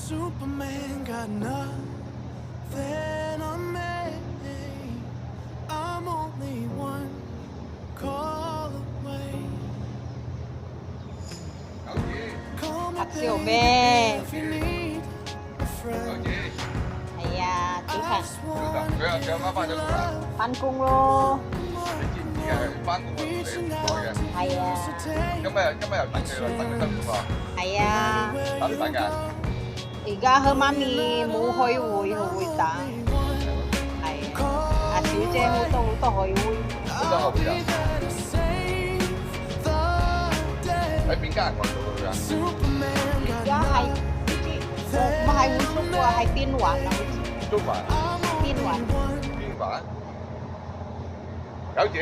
Superman got nothing on me. I'm only one call away. Call me Axel baby man. if you need a friend. 哎呀，煮飯 佢又上翻咗嚟啦， 翻工咯，你知唔知係翻工我哋唔耐嘅，係啊，今日又等佢啦，等佢辛苦喎，係啊，等唔等㗎？而家佢媽咪冇開會，佢會等，係啊，阿小姐好多開會，好多後邊人喺邊間銀行做㗎？而家係唔係會中喎，係邊環啊？中環邊環？邊環？九字。